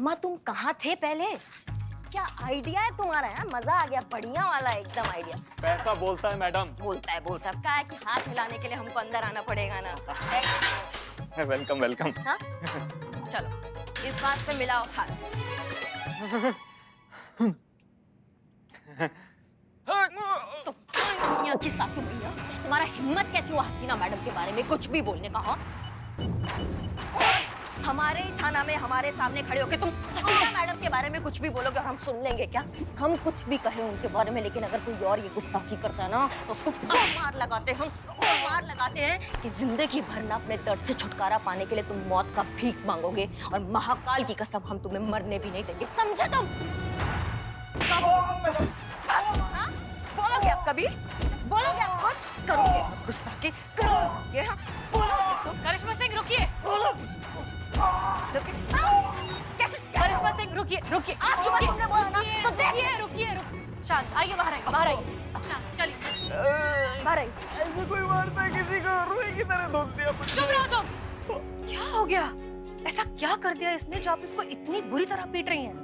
मामा तुम कहाँ थे पहले? क्या आइडिया है तुम्हारा? है मजा आ गया, बढ़िया वाला एकदम आइडिया। पैसा बोलता है मैडम। बोलता है क्या है कि हाथ मिलाने के लिए हमको अंदर आना पड़ेगा ना। Welcome welcome. हाँ चलो इस बात पे मिलाओ हाथ। तो दुनिया की सासू भैया, तुम्हारा हिम्मत कैसे हुआ हसीना मैडम के बारे में कुछ भी बोलने का? हाँ हमारे ही थाना में हमारे सामने खड़े होके तुम हसीना मैडम के बारे में कुछ भी बोलोगे और हम सुन लेंगे क्या? हम कुछ भी कहें उनके बारे में, लेकिन अगर कोई और ये गुस्ताखी करता है ना तो उसको मार लगाते हैं कि जिंदगी भर ना अपने दर्द से छुटकारा पाने के लिए तुम मौत का भीख मांगोगे, और महाकाल की कसम हम तुम्हें मरने भी नहीं देंगे, समझे तुम? बोलोगे आप कभी? बोलोगे आप कुछ? करोगे आप गुस्ताखी? करोगे? हाँ बोलोगे? करिश्मा सिंह रुकिए। कैसे? करिश्मा सिंह रुकिए। आज के बाद तुमने बोला ना तो देखिए। रुकिए। शांत आइए, बाहर आइए। शांत चलिए बाहर आइए। ऐसे कोई मारता है किसी को, रुई की तरह धोख दिया। चुप रहो तुम। क्या हो गया? ऐसा क्या कर दिया इसने जो आप इसको इतनी बुरी तरह पीट रही हैं?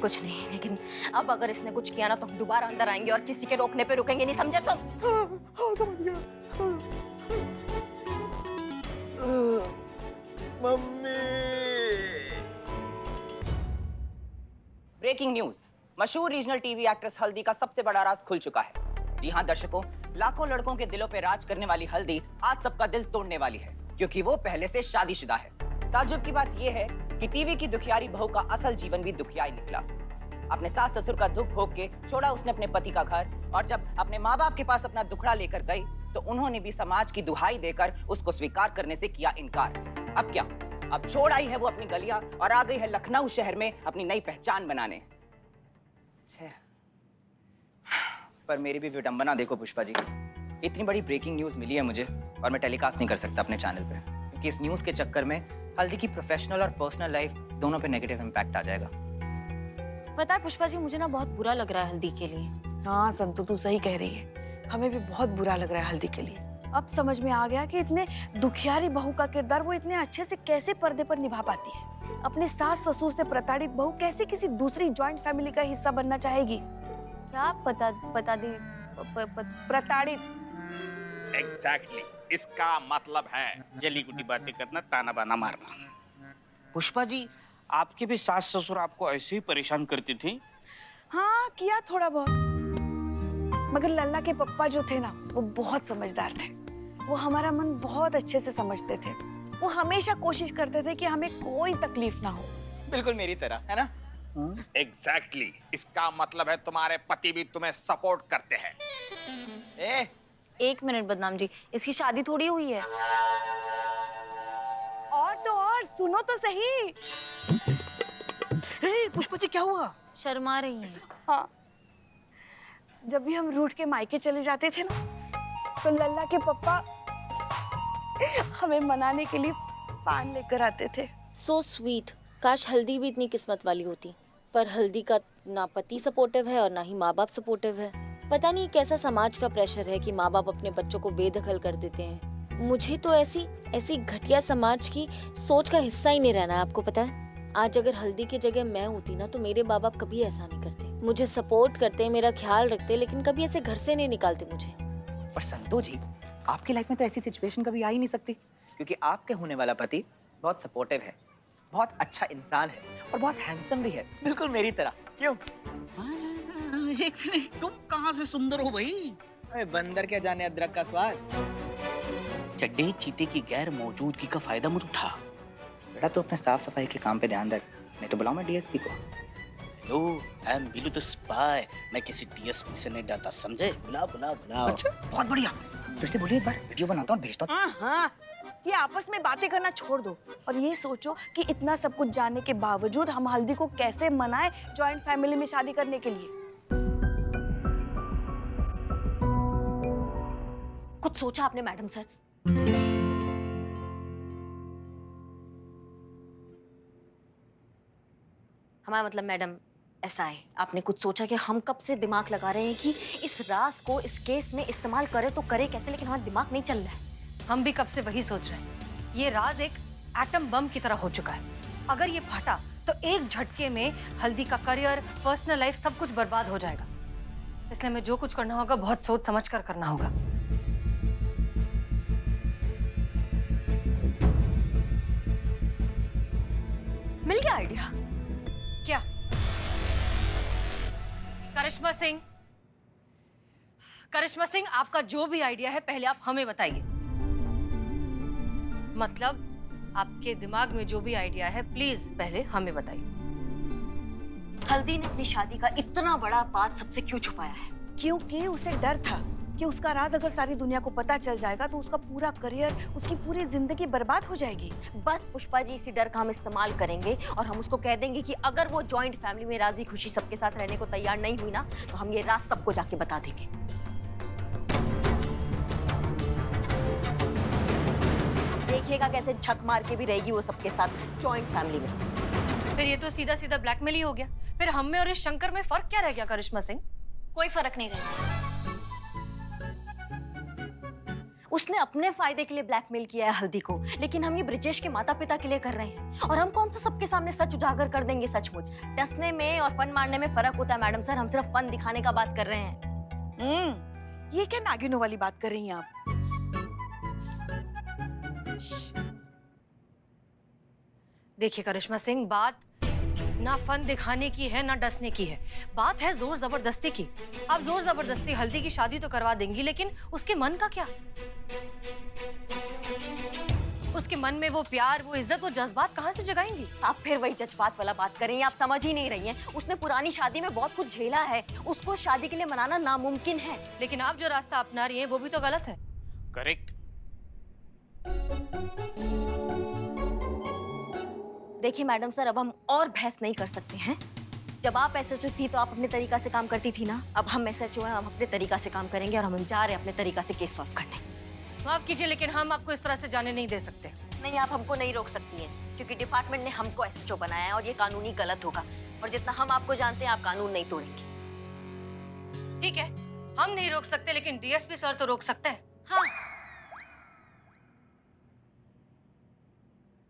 कुछ नहीं, लेकिन अब अगर इसने कुछ किया ना तो हम दोबारा अंदर आएंगे और किसी के रोकने पे रुकेंगे नहीं, समझे तुम? समझ गया। मम्मी। ब्रेकिंग न्यूज, मशहूर रीजनल टीवी एक्ट्रेस हल्दी का सबसे बड़ा राज खुल चुका है। जी हां दर्शकों, लाखों लड़कों के दिलों पे राज करने वाली हल्दी आज सबका दिल तोड़ने वाली है, क्योंकि वो पहले से शादीशुदा है। ताज्जुब की बात यह है कि टीवी की दुखियारी बहू का असल जीवन भी दुखिया ही निकला। अपने सास ससुर का दुख भोग के छोड़ा उसने अपने पति का घर, और जब अपने माँ बाप के पास अपना दुखड़ा लेकर गई तो उन्होंने भी समाज की दुहाई देकर उसको स्वीकार करने से किया इनकार। अब क्या? अब छोड़ आई है वो अपनी गलियां और आ गई है लखनऊ शहर में अपनी नई पहचान बनाने। पर मेरी भी विडंबना देखो पुष्पा जी, इतनी बड़ी ब्रेकिंग न्यूज मिली है मुझे और मैं टेलीकास्ट नहीं कर सकता अपने चैनल पे, क्योंकि इस न्यूज के चक्कर में हल्दी की प्रोफेशनल और पर्सनल लाइफ दोनों पे नेगेटिव इम्पैक्ट आ जाएगा। पता है पुष्पा जी, मुझे ना बहुत बुरा लग रहा है हल्दी के लिए। हाँ संतु, तू सही कह रही है, हमें भी बहुत बुरा लग रहा है हल्दी के लिए। अब समझ में आ गया कि इतने दुखियारी बहू का किरदार वो इतने अच्छे से कैसे पर्दे पर निभा पाती है। अपने सास ससुर से प्रताड़ित बहू कैसे किसी दूसरी जॉइंट फैमिली का हिस्सा बनना चाहेगी? क्या पता दी प्रताड़ित। एग्जैक्टली, इसका मतलब है जली कुटी बातें करना, ताना बाना मारना। पुष्पा जी, आपके भी सास ससुर आपको ऐसे ही परेशान करती थी? हाँ किया थोड़ा बहुत, मगर लल्ला के पप्पा जो थे ना वो बहुत समझदार थे। वो हमारा मन बहुत अच्छे से समझते थे। वो हमेशा कोशिश करते थे कि हमें कोई तकलीफ ना हो। बिल्कुल मेरी तरह, है ना? एग्जैक्टली, इसका मतलब है तुम्हारे पति भी तुम्हें सपोर्ट करते हैं। एक मिनट बदनाम जी, इसकी शादी थोड़ी हुई है। और तो और सुनो तो सही। पुष्पा जी क्या हुआ? शर्मा रही हैं। हाँ, जब भी हम रूठ के मायके चले जाते थे ना तो लल्ला के पप्पा हमें मनाने के लिए पान लेकर आते थे। So sweet. काश हल्दी भी इतनी किस्मत वाली होती, पर हल्दी का ना पति सपोर्टिव है और ना ही माँ बाप सपोर्टिव है। पता नहीं कैसा समाज का प्रेशर है कि माँ बाप अपने बच्चों को बेदखल कर देते हैं। मुझे तो ऐसी घटिया समाज की सोच का हिस्सा ही नहीं रहना है, आपको पता है। आज अगर हल्दी की जगह मैं होती ना तो मेरे माँ बाप कभी ऐसा नहीं करते। मुझे सपोर्ट करते, मेरा ख्याल रखते, लेकिन कभी ऐसे घर से नहीं निकालते मुझे। पर संतु जी, आपकी लाइफ में तो ऐसी सिचुएशन कभी आ ही नहीं सकती, क्योंकि आपके होने वाला पति बहुत सपोर्टिव है, बहुत अच्छा इंसान है और बहुत हैंडसम भी है, बिल्कुल मेरी तरह। क्यों? एक मिनट, तुम कहाँ से सुंदर हो भाई? अरे बंदर क्या जाने अदरक का स्वाद। चड्डे चीते की गैर मौजूदगी का फायदा मत उठा। बेटा तू अपने साफ सफाई के काम पे ध्यान रख, नहीं तो बुलाऊं मैं डीएसपी को। Hello, I am Bilu the spy. मैं किसी डीएसपी से नहीं डरता, समझे? बुलाओ। अच्छा, बहुत बढ़िया। फिर से बोलिए एक बार, वीडियो बनाता हूँ भेजता हूँ। हाँ, ये आपस में बातें करना छोड़ दो और ये सोचो कि इतना सब कुछ जानने के बावजूद हम हल्दी को कैसे मनाएं जॉइंट फैमिली में शादी करने के लिए। कुछ सोचा आपने मैडम सर? हमारा मतलब मैडम ऐसा है, आपने कुछ सोचा कि हम कब से दिमाग लगा रहे हैं कि इस राज को इस केस में इस्तेमाल करे तो करे कैसे, लेकिन हमारा दिमाग नहीं चल रहा है। हम भी कब से वही सोच रहे हैं। ये राज एक एटम बम की तरह हो चुका है। अगर ये फटा तो एक झटके में हल्दी का करियर, पर्सनल लाइफ सब कुछ बर्बाद हो जाएगा। इसलिए हमें जो कुछ करना होगा बहुत सोच समझ कर करना होगा। मिल गया आइडिया? क्या? करिश्मा सिंह, करिश्मा सिंह, आपका जो भी आइडिया है पहले आप हमें बताइए। मतलब आपके दिमाग में जो भी आइडिया है प्लीज पहले हमें बताइए। हल्दी ने अपनी शादी का इतना बड़ा बात सबसे क्यों छुपाया है? क्योंकि उसे डर था कि उसका राज अगर सारी दुनिया को पता चल जाएगा तो उसका पूरा करियर, उसकी पूरी जिंदगी बर्बाद हो जाएगी। बस पुष्पा जी इसी डर का हम इस्तेमाल करेंगे और हम उसको कह देंगे कि अगर वो जॉइंट फैमिली में राजी खुशी सबके साथ रहने को तैयार नहीं हुई ना तो हम ये राज सबको जाके बता देंगे। देखिएगा कैसे झक मार के भी रहेगी वो सबके साथ जॉइंट फैमिली में। फिर ये तो सीधा सीधा ब्लैकमेल ही हो गया। फिर हम में और इस शंकर में फर्क क्या रह गया करिश्मा सिंह? कोई फर्क नहीं रहेगा। उसने अपने फायदे के लिए ब्लैकमेल किया है हल्दी को, लेकिन हम ये ब्रिजेश के माता पिता के लिए कर रहे हैं। और हम कौन सा सबके सामने सच उजागर कर देंगे? सचमुच डसने में और फन मारने में फर्क होता है मैडम सर। हम सिर्फ फन दिखाने का बात कर रहे हैं। ये क्या नागिनों वाली बात कर रही हैं आप? देखिए करिश्मा सिंह, बात ना फन दिखाने की है ना डसने की है, बात है जोर जबरदस्ती की। आप जोर जबरदस्ती हल्दी की शादी तो करवा देंगी, लेकिन उसके मन का क्या? उसके मन में वो प्यार, वो इज्जत, वो जज्बात कहाँ से जगाएंगी? आप फिर वही जज्बात वाला बात कर रही हैं। आप समझ ही नहीं रही हैं। उसने पुरानी शादी में बहुत कुछ झेला है, उसको शादी के लिए मनाना नामुमकिन है। लेकिन आप जो रास्ता अपना रही हैं वो भी तो गलत है। करेक्ट। देखिए मैडम सर, अब हम और बहस नहीं कर सकते हैं। जब आप एसएचओ थी तो आप अपने तरीका से काम करती थी ना। अब हम एसएचओ हैं, हम अपने तरीका से काम करेंगे और हम जा रहे हैं अपने तरीका से केस सॉल्व करने। माफ कीजिए लेकिन हम आपको इस तरह से जाने नहीं दे सकते। नहीं, आप हमको नहीं रोक सकती हैं क्योंकि डिपार्टमेंट ने हमको एसएचओ बनाया है और ये कानूनी गलत होगा। और जितना हम आपको जानते हैं आप कानून नहीं तोड़ेंगी। ठीक है, हम नहीं रोक सकते लेकिन डीएसपी सर तो रोक सकते हैं।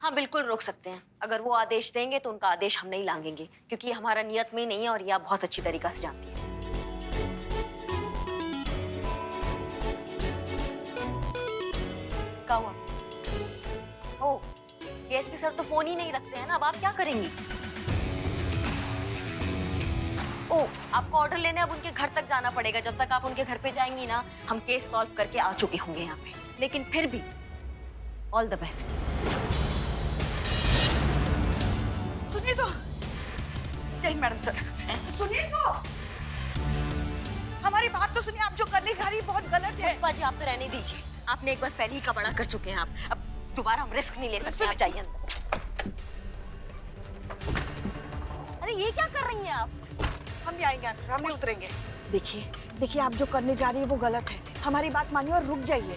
हाँ बिल्कुल रोक सकते हैं। अगर वो आदेश देंगे तो उनका आदेश हम नहीं लांघेंगे क्योंकि ये हमारा नियत में ही नहीं है और ये आप बहुत अच्छी तरीका से जानती हैं। क्या हुआ? ओ, डीएसपी सर तो फोन ही नहीं रखते हैं ना। अब आप क्या करेंगी? ओ, आपको ऑर्डर लेने अब उनके घर तक जाना पड़ेगा। जब तक आप उनके घर पे जाएंगी ना हम केस सॉल्व करके आ चुके होंगे यहाँ पे। लेकिन फिर भी ऑल द बेस्ट। सुनिए तो, जय मैडम सर, सुनिए तो, हमारी बात तो सुनिए। आप जो करने जा रही है बहुत गलत है। पुष्पा जी आप तो रहने दीजिए। आपने एक बार पहले ही का बड़ा कर चुके हैं आप। अब दोबारा हम रिस्क नहीं ले सकते। आप जाइए अंदर। अरे ये क्या कर रही हैं आप? हम भी आएंगे अंदर, हम भी उतरेंगे। देखिए देखिए, आप जो करने जा रही है वो गलत है। हमारी बात मानिए और रुक जाइए।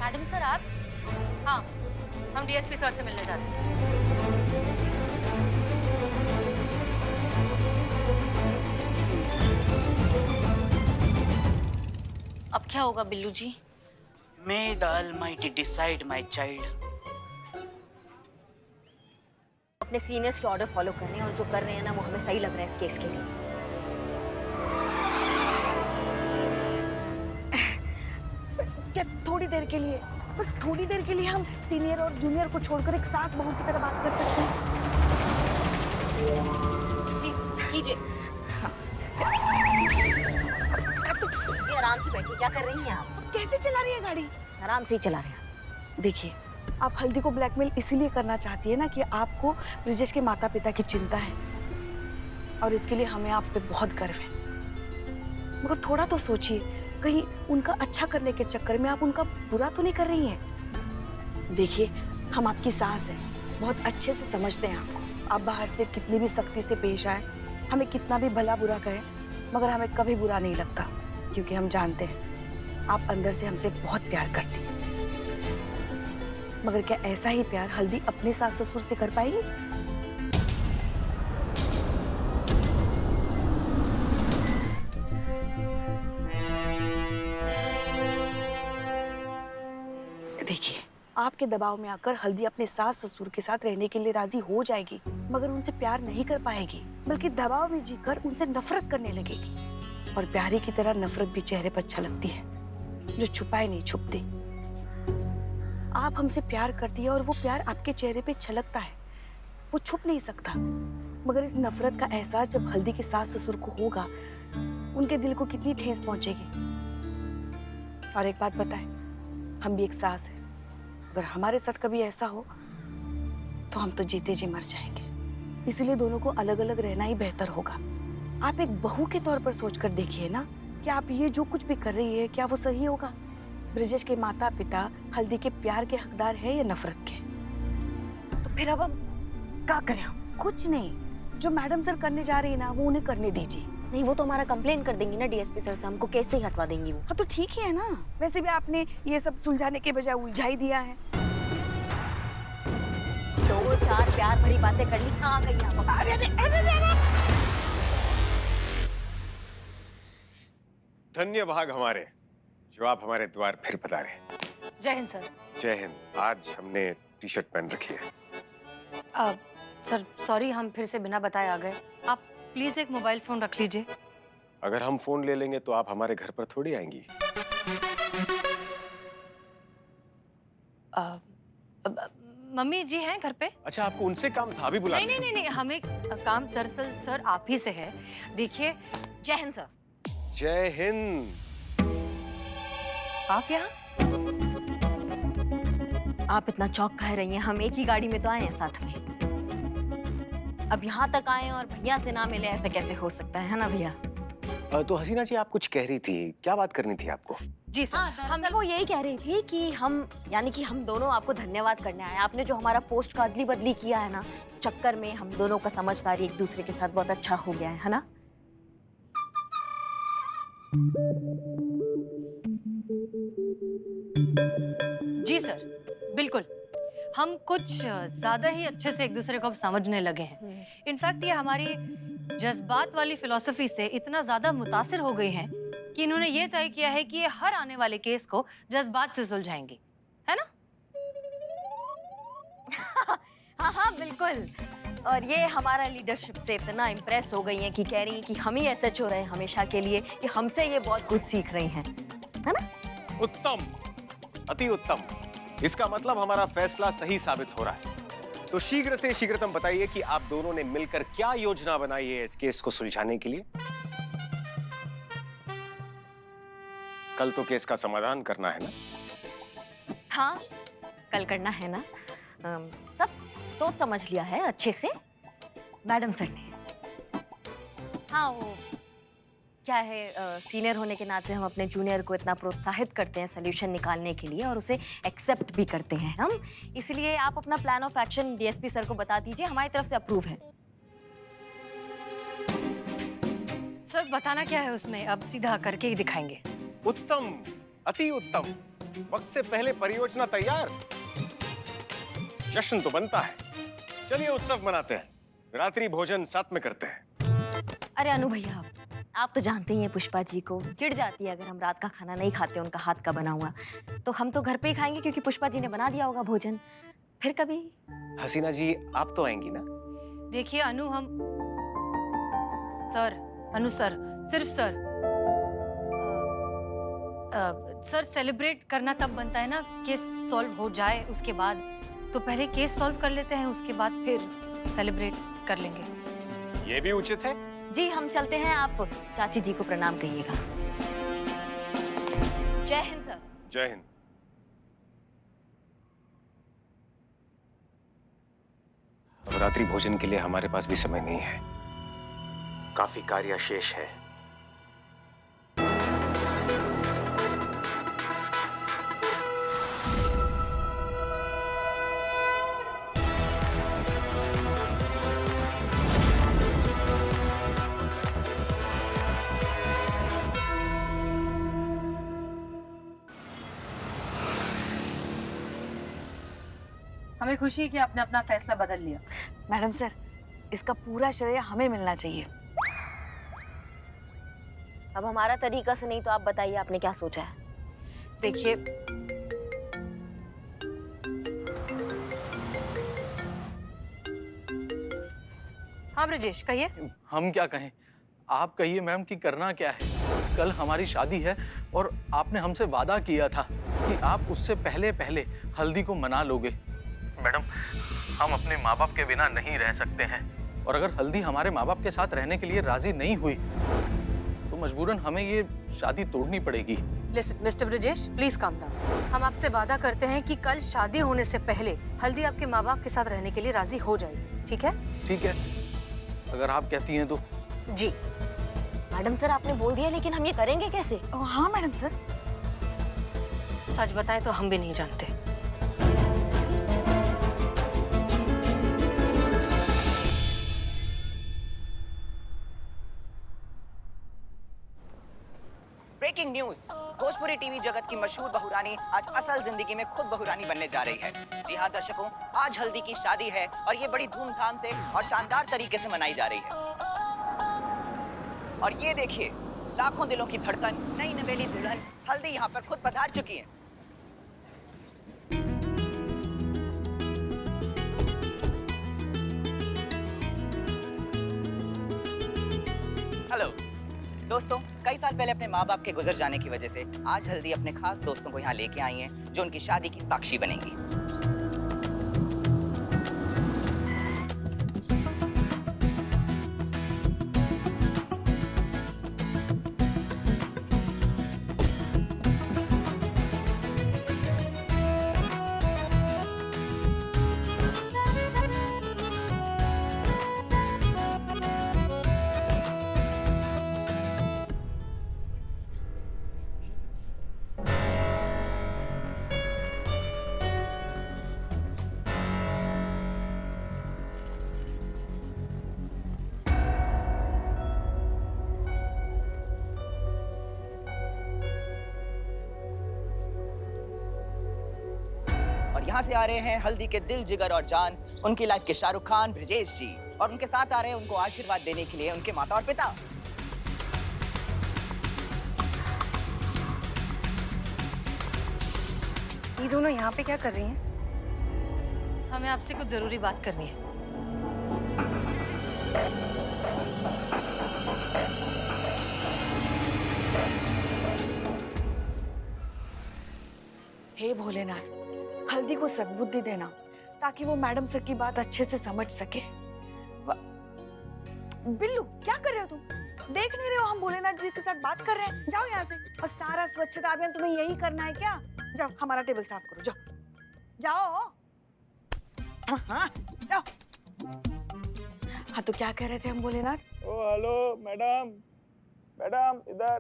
मैडम सर आप? हाँ, हम डीएसपी सर से मिलने जा रहे हैं। अब क्या होगा बिल्लू जी? May the Almighty decide, my child. अपने सीनियर्स के ऑर्डर फॉलो कर रहे हैं और जो कर रहे हैं ना वो हमें सही लग रहा है इस केस के लिए। क्या थोड़ी देर के लिए, बस थोड़ी देर के लिए हम सीनियर और जूनियर को छोड़कर एक सास बहू की तरह बात कर सकते हैं? कीजिए। आराम से बैठिए। क्या कर रही हैं आप? कैसे चला रही है गाड़ी? आराम से ही चला रहे हैं। देखिए, आप हल्दी को ब्लैकमेल इसीलिए करना चाहती है ना कि आपको ब्रिजेश के माता पिता की चिंता है और इसके लिए हमें आप पे बहुत गर्व है। मगर थोड़ा तो सोचिए, कहीं उनका अच्छा करने के चक्कर में आप उनका बुरा तो नहीं कर रही हैं? देखिए, हम आपकी सास हैं, बहुत अच्छे से समझते हैं आपको। आप बाहर से कितनी भी सख्ती से पेश आए, हमें कितना भी भला बुरा कहें, मगर हमें कभी बुरा नहीं लगता क्योंकि हम जानते हैं आप अंदर से हमसे बहुत प्यार करती हैं। मगर क्या ऐसा ही प्यार हल्दी अपने सास ससुर से कर पाएगी? आपके दबाव में आकर हल्दी अपने सास ससुर के साथ रहने के लिए राजी हो जाएगी, मगर उनसे प्यार नहीं कर पाएगी, बल्कि दबाव में जीकर उनसे नफरत करने लगेगी। और प्यारी की तरह नफरत भी चेहरे पर छलकती है, जो छुपाए नहीं छुपती। आप हमसे प्यार करती है और वो प्यार आपके चेहरे पे छलकता है, वो छुप नहीं सकता। मगर इस नफरत का एहसास जब हल्दी के सास ससुर को होगा, उनके दिल को कितनी ठेस पहुंचेगी। और एक बात बताए, हम भी एक सास है, अगर हमारे साथ कभी ऐसा हो तो हम तो जीते जी मर जाएंगे। इसलिए दोनों को अलग अलग रहना ही बेहतर होगा। आप एक बहू के तौर पर सोचकर देखिए ना कि आप ये जो कुछ भी कर रही है, क्या वो सही होगा? ब्रिजेश के माता पिता हल्दी के प्यार के हकदार है या नफरत के? तो फिर अब हम क्या करें? हम कुछ नहीं, जो मैडम सर करने जा रही है ना, वो उन्हें करने दीजिए। नहीं, वो तो हमारा कंप्लेन कर देंगी ना डीएसपी सर से, हमको केस से ही हटवा देंगी वो। हाँ तो ठीक ही है ना। वैसे भी आपने ये सब सुलझाने के बजाय उलझा ही दिया है। 2-4 प्यार भरी बातें कर ली, कहाँ गई आप? धन्य भाग हमारे जो आप हमारे द्वार फिर पधारे। जय हिंद सर। जय हिंद। आज हमने टी शर्ट पहन रखी है। सर सॉरी, हम फिर से बिना बताए आ गए। आप प्लीज एक मोबाइल फोन रख लीजिए। अगर हम फोन ले लेंगे तो आप हमारे घर पर थोड़ी आएंगी। मम्मी जी हैं घर पे? अच्छा, आपको उनसे काम था, अभी बुला नहीं नहीं नहीं, हमें काम दरअसल सर आप ही से है। देखिए, जय हिंद सर। जय हिंद। आप यहाँ? आप इतना चौंक कह रही हैं, हम एक ही गाड़ी में तो आए हैं साथ में। अब यहाँ तक आए और भैया से ना मिले, ऐसे कैसे हो सकता है ना भैया? तो हसीना जी, आप कुछ कह रही थी, क्या बात करनी थी आपको? जी सर। हम वो यही कह रही थी कि हम हम दोनों आपको धन्यवाद करने आए। आपने जो हमारा पोस्ट का अदली बदली किया है ना, इस चक्कर में हम दोनों का समझदारी एक दूसरे के साथ बहुत अच्छा हो गया है ना? जी सर, बिल्कुल। हम कुछ ज्यादा ही अच्छे से एक दूसरे को अब समझने लगे हैं। इनफैक्ट ये हमारी जज्बात वाली फिलॉसफी से इतना ज्यादा मुतासिर हो गई हैं कि इन्होंने ये तय किया है कि ये हर आने वाले केस को जज्बात से सुलझाएंगी, है ना? हाँ हाँ बिल्कुल। और ये हमारा लीडरशिप से इतना इम्प्रेस हो गई हैं कि कह रही हैं कि हम ही एसएचओ रहे हमेशा के लिए, कि हमसे ये बहुत कुछ सीख रही हैं, है ना? उत्तम, अति उत्तम। इसका मतलब हमारा फैसला सही साबित हो रहा है। तो शीघ्र से शीघ्रतम बताइए कि आप दोनों ने मिलकर क्या योजना बनाई है इस केस को सुलझाने के लिए। कल तो केस का समाधान करना है ना? हाँ, कल करना है ना। सब सोच समझ लिया है अच्छे से मैडम सर ने। हाँ, वो क्या है, सीनियर होने के नाते हम अपने जूनियर को इतना प्रोत्साहित करते हैं सोल्यूशन निकालने के लिए, और उसे एक्सेप्ट भी करते हैं हम। इसलिए आप अपना plan of action DSP sir को बता दीजिए, हमारी तरफ से अप्रूव है। सर बताना क्या है उसमें, अब सीधा करके ही दिखाएंगे। उत्तम, अति उत्तम। वक्त से पहले परियोजना तैयार, जश्न तो बनता है। चलिए उत्सव मनाते हैं, रात्रि भोजन साथ में करते हैं। अरे अनु भैया, आप तो जानते ही हैं पुष्पा जी को, चिढ़ जाती है अगर हम रात का खाना नहीं खाते उनका हाथ का बना हुआ। तो हम तो घर पे ही खाएंगे क्योंकि पुष्पा जी ने बना दिया होगा भोजन। फिर कभी हसीना जी, आप तो आएंगी ना? देखिए अनु, हम सर, अनु सर, सिर्फ सर सर सेलिब्रेट करना तब बनता है ना केस सॉल्व हो जाए, उसके बाद। तो पहले केस सॉल्व कर लेते हैं, उसके बाद फिर सेलिब्रेट कर लेंगे। ये भी उचित है। जी हम चलते हैं, आप चाची जी को प्रणाम कहिएगा। जय हिंद सर। जय हिंद। अब रात्रि भोजन के लिए हमारे पास भी समय नहीं है, काफी कार्य शेष है। हमें खुशी है कि आपने अपना फैसला बदल लिया। मैडम सर, इसका पूरा श्रेय हमें मिलना चाहिए। अब हमारा तरीका से नहीं तो आप बताइए आपने क्या सोचा है? देखिए, हाँ ब्रजेश कहिए। हम क्या कहें, आप कहिए मैम कि करना क्या है। कल हमारी शादी है और आपने हमसे वादा किया था कि आप उससे पहले पहले हल्दी को मना लोगे। मैडम, हम अपने माँ बाप के बिना नहीं रह सकते हैं और अगर हल्दी हमारे माँ बाप के साथ रहने के लिए राजी नहीं हुई तो मजबूरन हमें ये शादी तोड़नी पड़ेगी। Listen mister Brajesh, please calm down. हम आपसे वादा करते हैं कि कल शादी होने से पहले हल्दी आपके माँ बाप के साथ रहने के लिए राजी हो जाएगी, ठीक है? ठीक है, अगर आप कहती हैं तो। जी। मैडम सर आपने बोल दिया, लेकिन हम ये करेंगे कैसे? हाँ मैडम सर। सच बताएं तो हम भी नहीं जानते। ब्रेकिंग न्यूज, भोजपुरी टीवी जगत की मशहूर बहुरानी आज असल जिंदगी में खुद बहुरानी बनने जा रही है। जी हाँ दर्शकों, आज हल्दी की शादी है और ये बड़ी धूमधाम से और शानदार तरीके से मनाई जा रही है। और ये देखिए, लाखों दिलों की धड़कन, नई नवेली दुल्हन हल्दी यहाँ पर खुद पधार चुकी है। हेलो दोस्तों, कई साल पहले अपने माँ बाप के गुजर जाने की वजह से आज हल्दी अपने खास दोस्तों को यहाँ लेके आई हैं, जो उनकी शादी की साक्षी बनेंगी। यहाँ से आ रहे हैं हल्दी के दिल जिगर और जान, उनकी लाइफ के शाहरुख खान ब्रजेश जी, और उनके साथ आ रहे हैं उनको आशीर्वाद देने के लिए उनके माता और पिता। ये दोनों यहाँ पे क्या कर रही हैं? हमें आपसे कुछ जरूरी बात करनी है। हे भोलेनाथ, हल्दी को सद्बुद्धि देना ताकि वो मैडम सर की बात अच्छे से समझ सके। बिल्लू क्या कर रहे हो तुम? देख नहीं रहे हो हम भोलेनाथ जी के साथ बात कर रहे हैं? जाओ यहाँ से। और सारा स्वच्छता अभियान तुम्हें यही करना है क्या? जाओ हमारा टेबल साफ करो, जाओ जाओ। हाँ जाओ। हाँ तो क्या कह रहे थे हम भोलेनाथ? ओ हेलो मैडम, मैडम इधर।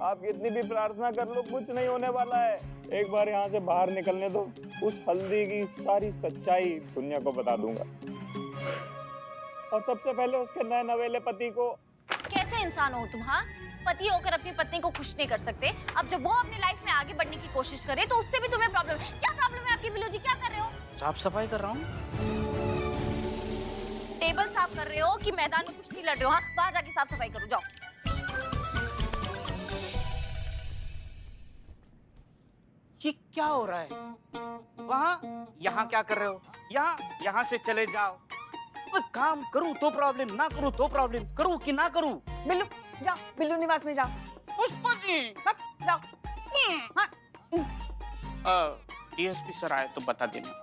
आप इतनी भी प्रार्थना कर लो, कुछ नहीं होने वाला है। एक बार यहाँ से बाहर निकलने दो, उस हल्दी की सारी सच्चाई दुनिया को बता दूंगा। और सबसे पहले उसके नए नवेले पति को। कैसे इंसान हो तुम? हाँ, पति होकर अपनी पत्नी को खुश नहीं कर सकते। अब जब वो अपनी लाइफ में आगे बढ़ने की कोशिश करे तो उससे भी तुम्हें प्रॉब्लम है। क्या प्रॉब्लम है आपकी बिल्लू जी? क्या कर रहे हो? साफ सफाई कर रहा हूँ। टेबल साफ कर रहे हो कि मैदान में कुश्ती लड़ रहे हो? हाँ, वहां जाके साफ सफाई करो, जाओ। ये क्या हो रहा है? वहाँ यहाँ क्या कर रहे हो? यहाँ से चले जाओ। काम करूं तो प्रॉब्लम, ना करूं तो प्रॉब्लम, करूं कि ना करूं। बिल्लू जाओ, बिल्लू निवास में जाओ। पुष्पा जी जाओ। हाँ। डीएसपी सर आए तो बता देना।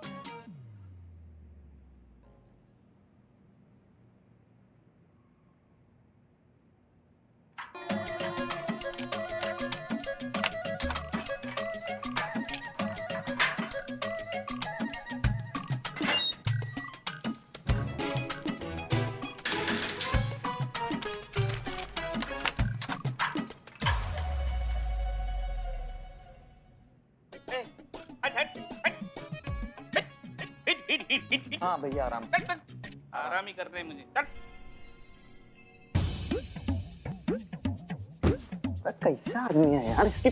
हाँ भैया आराम से। आराम ही करते हैं मुझे। चल। कैसा आदमी है यार इसकी।